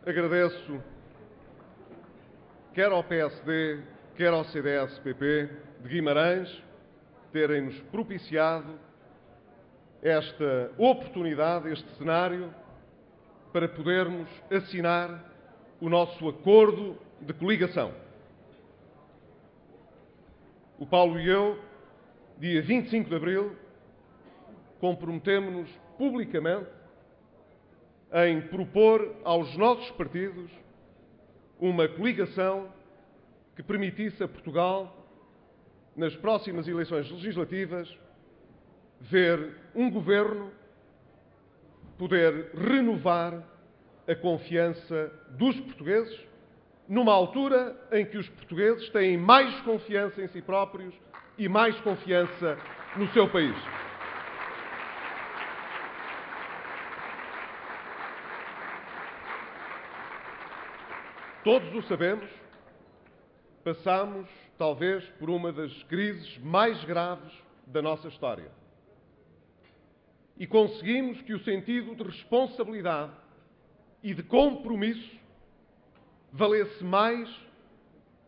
agradeço quer ao PSD, quer ao CDS-PP de Guimarães terem-nos propiciado esta oportunidade, este cenário, para podermos assinar o nosso acordo de coligação. O Paulo e eu, dia 25 de abril, comprometemo-nos publicamente em propor aos nossos partidos uma coligação que permitisse a Portugal, nas próximas eleições legislativas, ver um governo poder renovar a confiança dos portugueses, numa altura em que os portugueses têm mais confiança em si próprios e mais confiança no seu país. Todos o sabemos, passamos, talvez, por uma das crises mais graves da nossa história. E conseguimos que o sentido de responsabilidade e de compromisso valesse mais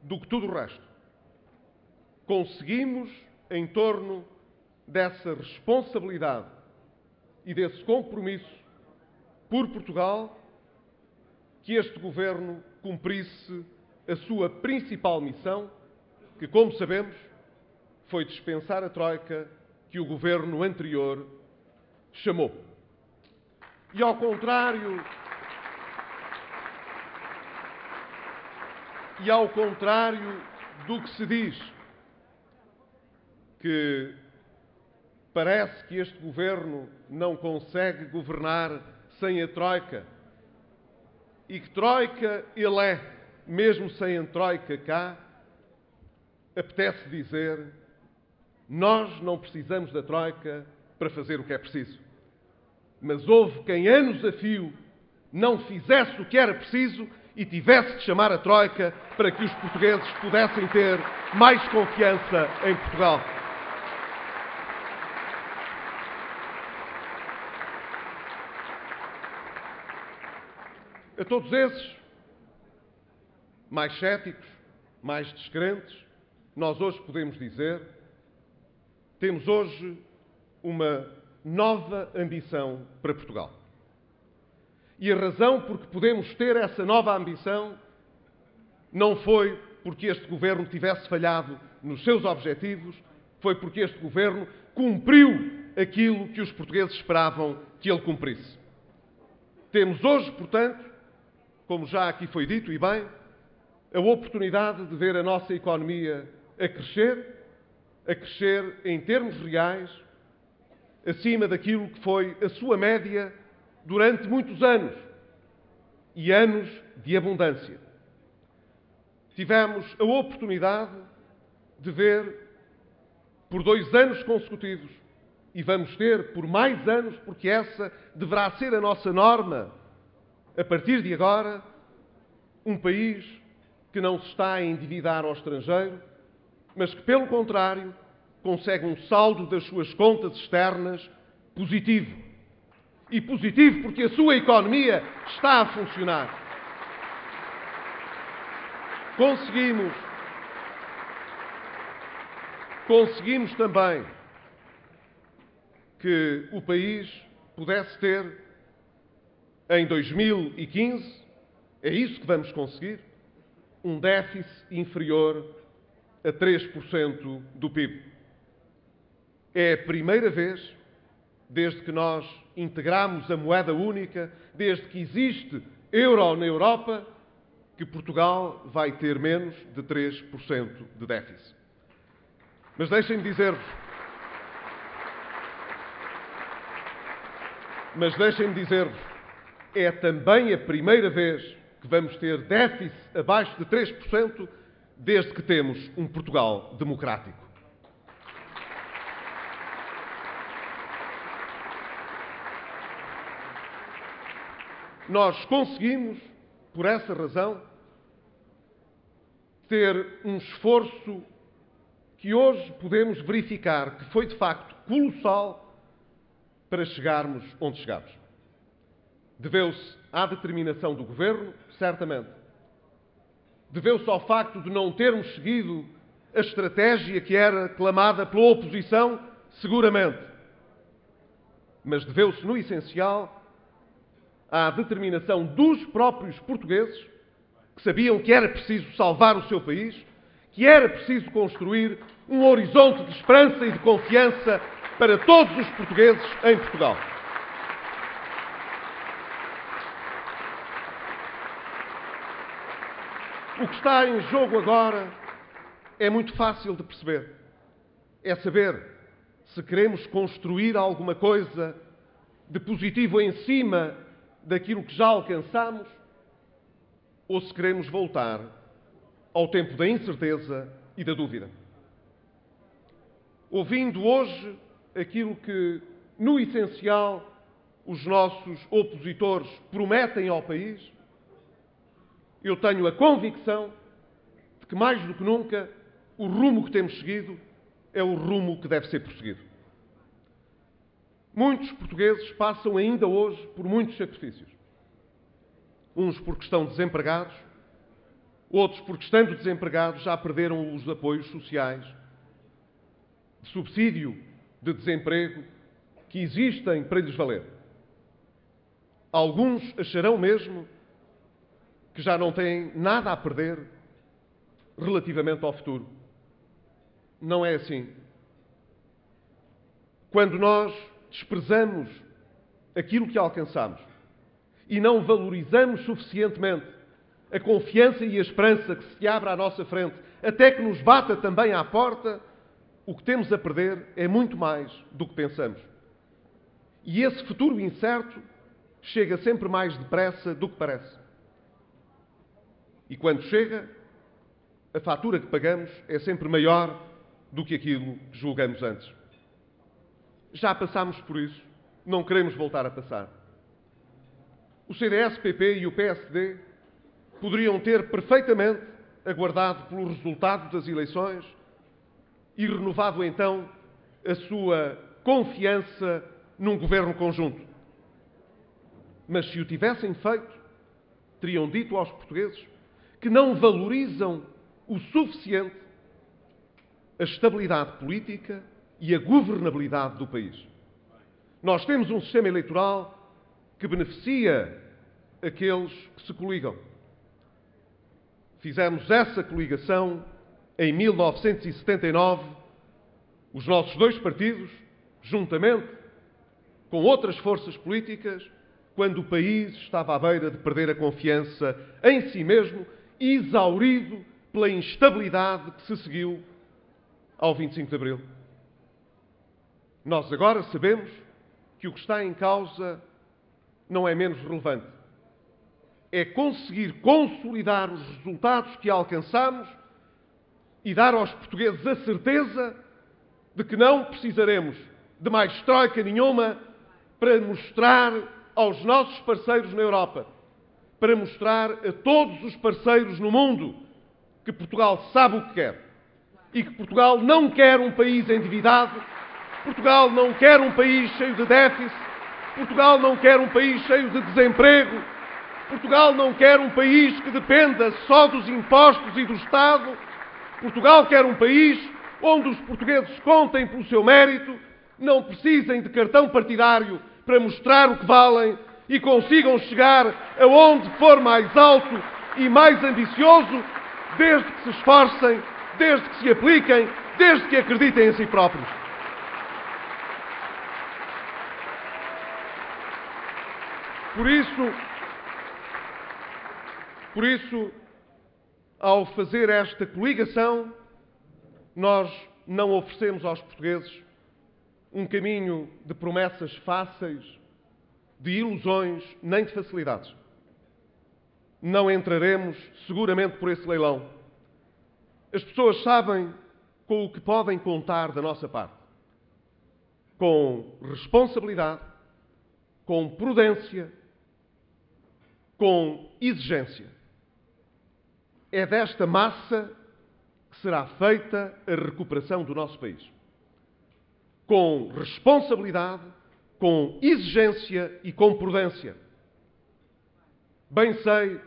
do que tudo o resto. Conseguimos, em torno dessa responsabilidade e desse compromisso por Portugal, que este governo cumprisse a sua principal missão, que, como sabemos, foi dispensar a Troika que o governo anterior chamou. E ao contrário do que se diz, que parece que este governo não consegue governar sem a Troika e que Troika ele é, mesmo sem a Troika cá, apetece dizer: nós não precisamos da Troika para fazer o que é preciso. Mas houve quem anos a fio não fizesse o que era preciso e tivesse de chamar a Troika para que os portugueses pudessem ter mais confiança em Portugal. A todos esses, mais céticos, mais descrentes, nós hoje podemos dizer: temos hoje uma nova ambição para Portugal. E a razão por que podemos ter essa nova ambição não foi porque este governo tivesse falhado nos seus objetivos, foi porque este governo cumpriu aquilo que os portugueses esperavam que ele cumprisse. Temos hoje, portanto, como já aqui foi dito e bem, a oportunidade de ver a nossa economia a crescer em termos reais, acima daquilo que foi a sua média durante muitos anos, e anos de abundância. Tivemos a oportunidade de ver, por 2 anos consecutivos, e vamos ter por mais anos, porque essa deverá ser a nossa norma a partir de agora, um país que não se está a endividar ao estrangeiro, mas que, pelo contrário, consegue um saldo das suas contas externas positivo. E positivo porque a sua economia está a funcionar. Conseguimos também que o país pudesse ter, em 2015, é isso que vamos conseguir, um déficit inferior a 3% do PIB. É a primeira vez, desde que nós integramos a moeda única, desde que existe euro na Europa, que Portugal vai ter menos de 3% de déficit. Mas deixem-me dizer-vos, é também a primeira vez que vamos ter déficit abaixo de 3% desde que temos um Portugal democrático. Nós conseguimos, por essa razão, ter um esforço que hoje podemos verificar que foi, de facto, colossal para chegarmos onde chegamos. Deveu-se à determinação do Governo, certamente. Deveu-se ao facto de não termos seguido a estratégia que era clamada pela oposição, seguramente. Mas deveu-se, no essencial, à determinação dos próprios portugueses, que sabiam que era preciso salvar o seu país, que era preciso construir um horizonte de esperança e de confiança para todos os portugueses em Portugal. O que está em jogo agora é muito fácil de perceber. É saber se queremos construir alguma coisa de positivo em cima daquilo que já alcançamos ou se queremos voltar ao tempo da incerteza e da dúvida. Ouvindo hoje aquilo que, no essencial, os nossos opositores prometem ao país, eu tenho a convicção de que, mais do que nunca, o rumo que temos seguido é o rumo que deve ser prosseguido. Muitos portugueses passam ainda hoje por muitos sacrifícios. Uns porque estão desempregados, outros porque, estando desempregados, já perderam os apoios sociais, de subsídio de desemprego, que existem para lhes valer. Alguns acharão mesmo que já não têm nada a perder relativamente ao futuro. Não é assim. Quando nós desprezamos aquilo que alcançamos e não valorizamos suficientemente a confiança e a esperança que se abre à nossa frente, até que nos bata também à porta, o que temos a perder é muito mais do que pensamos. E esse futuro incerto chega sempre mais depressa do que parece. E quando chega, a fatura que pagamos é sempre maior do que aquilo que julgamos antes. Já passámos por isso, não queremos voltar a passar. O CDS-PP e o PSD poderiam ter perfeitamente aguardado pelo resultado das eleições e renovado então a sua confiança num governo conjunto. Mas se o tivessem feito, teriam dito aos portugueses que não valorizam o suficiente a estabilidade política e a governabilidade do país. Nós temos um sistema eleitoral que beneficia aqueles que se coligam. Fizemos essa coligação em 1979, os nossos dois partidos, juntamente com outras forças políticas, quando o país estava à beira de perder a confiança em si mesmo, exaurido pela instabilidade que se seguiu ao 25 de Abril. Nós agora sabemos que o que está em causa não é menos relevante. É conseguir consolidar os resultados que alcançamos e dar aos portugueses a certeza de que não precisaremos de mais troika nenhuma para mostrar aos nossos parceiros na Europa, para mostrar a todos os parceiros no mundo que Portugal sabe o que quer e que Portugal não quer um país endividado, Portugal não quer um país cheio de déficit, Portugal não quer um país cheio de desemprego, Portugal não quer um país que dependa só dos impostos e do Estado, Portugal quer um país onde os portugueses contem pelo seu mérito, não precisem de cartão partidário para mostrar o que valem e consigam chegar aonde for mais alto e mais ambicioso, desde que se esforcem, desde que se apliquem, desde que acreditem em si próprios. Por isso, ao fazer esta coligação, nós não oferecemos aos portugueses um caminho de promessas fáceis, de ilusões, nem de facilidades. Não entraremos seguramente por esse leilão. As pessoas sabem com o que podem contar da nossa parte. Com responsabilidade, com prudência, com exigência. É desta massa que será feita a recuperação do nosso país. Com responsabilidade, com exigência e com prudência. Bem sei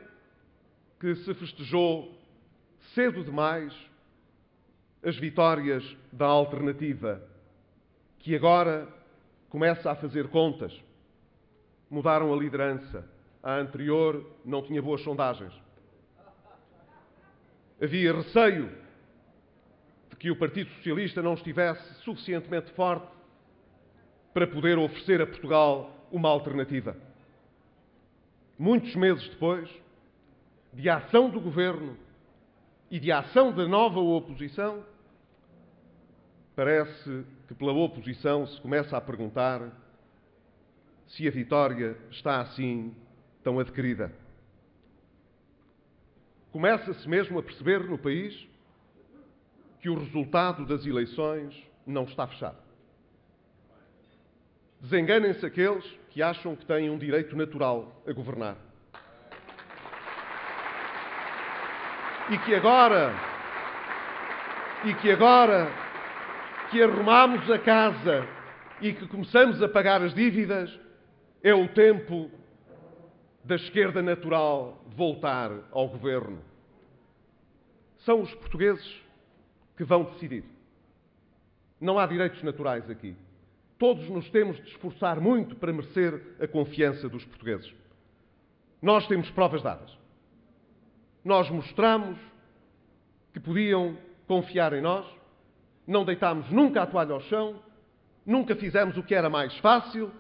que se festejou cedo demais as vitórias da alternativa, que agora começa a fazer contas. Mudaram a liderança. A anterior não tinha boas sondagens. Havia receio de que o Partido Socialista não estivesse suficientemente forte para poder oferecer a Portugal uma alternativa. Muitos meses depois, de ação do Governo e de ação da nova oposição, parece que pela oposição se começa a perguntar se a vitória está assim tão adquirida. Começa-se mesmo a perceber no país que o resultado das eleições não está fechado. Desenganem-se aqueles que acham que têm um direito natural a governar. E que agora que arrumamos a casa e que começamos a pagar as dívidas, é o tempo da esquerda natural de voltar ao governo. São os portugueses que vão decidir. Não há direitos naturais aqui. Todos nos temos de esforçar muito para merecer a confiança dos portugueses. Nós temos provas dadas. Nós mostramos que podiam confiar em nós, não deitámos nunca a toalha ao chão, nunca fizemos o que era mais fácil,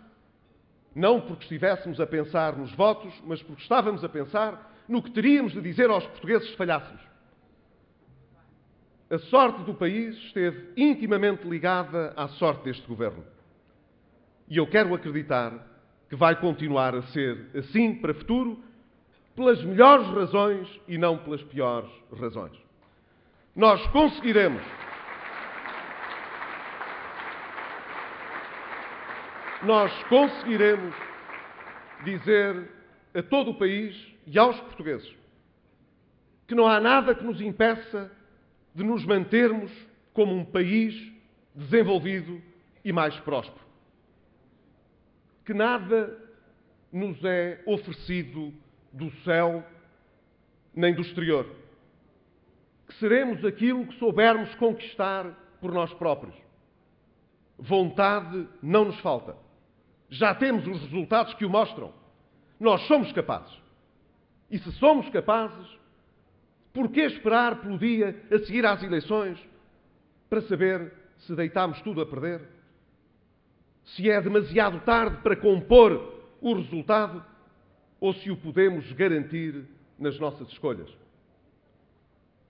não porque estivéssemos a pensar nos votos, mas porque estávamos a pensar no que teríamos de dizer aos portugueses se falhássemos. A sorte do país esteve intimamente ligada à sorte deste governo. E eu quero acreditar que vai continuar a ser assim para o futuro, pelas melhores razões e não pelas piores razões. Nós conseguiremos dizer a todo o país e aos portugueses que não há nada que nos impeça de nos mantermos como um país desenvolvido e mais próspero. Que nada nos é oferecido do céu nem do exterior. Que seremos aquilo que soubermos conquistar por nós próprios. Vontade não nos falta. Já temos os resultados que o mostram. Nós somos capazes. E se somos capazes, por que esperar pelo dia a seguir às eleições para saber se deitamos tudo a perder? Se é demasiado tarde para compor o resultado ou se o podemos garantir nas nossas escolhas?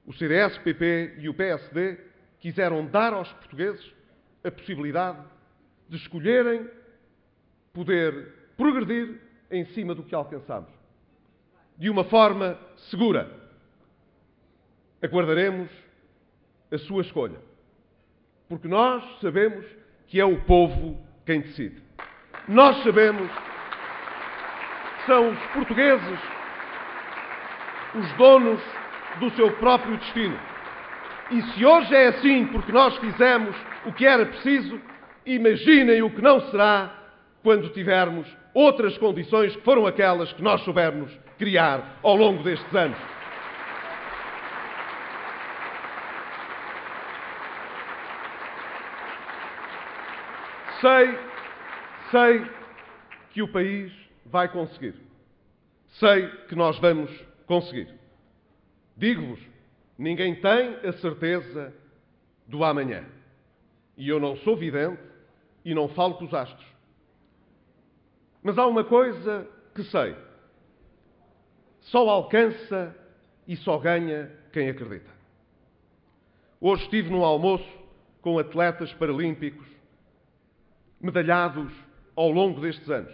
O CDS, o PP e o PSD quiseram dar aos portugueses a possibilidade de escolherem poder progredir em cima do que alcançamos. De uma forma segura. Aguardaremos a sua escolha. Porque nós sabemos que é o povo quem decide. Nós sabemos que são os portugueses os donos do seu próprio destino. E se hoje é assim porque nós fizemos o que era preciso, imaginem o que não será quando tivermos outras condições que foram aquelas que nós soubemos criar ao longo destes anos. Sei que o país vai conseguir. Sei que nós vamos conseguir. Digo-vos, ninguém tem a certeza do amanhã. E eu não sou vidente e não falo com os astros. Mas há uma coisa que sei. Só alcança e só ganha quem acredita. Hoje estive num almoço com atletas paralímpicos medalhados ao longo destes anos.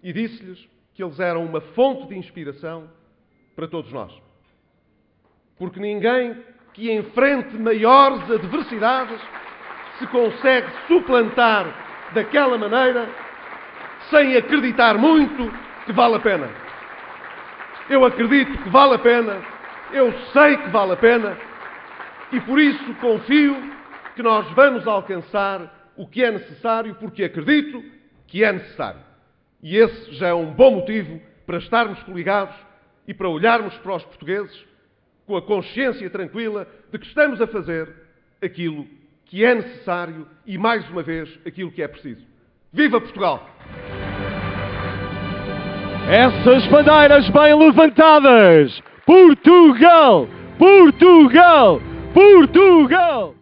E disse-lhes que eles eram uma fonte de inspiração para todos nós. Porque ninguém que enfrente maiores adversidades se consegue suplantar daquela maneira sem acreditar muito que vale a pena. Eu acredito que vale a pena, eu sei que vale a pena e por isso confio que nós vamos alcançar o que é necessário, porque acredito que é necessário. E esse já é um bom motivo para estarmos coligados e para olharmos para os portugueses com a consciência tranquila de que estamos a fazer aquilo que é necessário e, mais uma vez, aquilo que é preciso. Viva Portugal! Essas bandeiras bem levantadas! Portugal! Portugal! Portugal!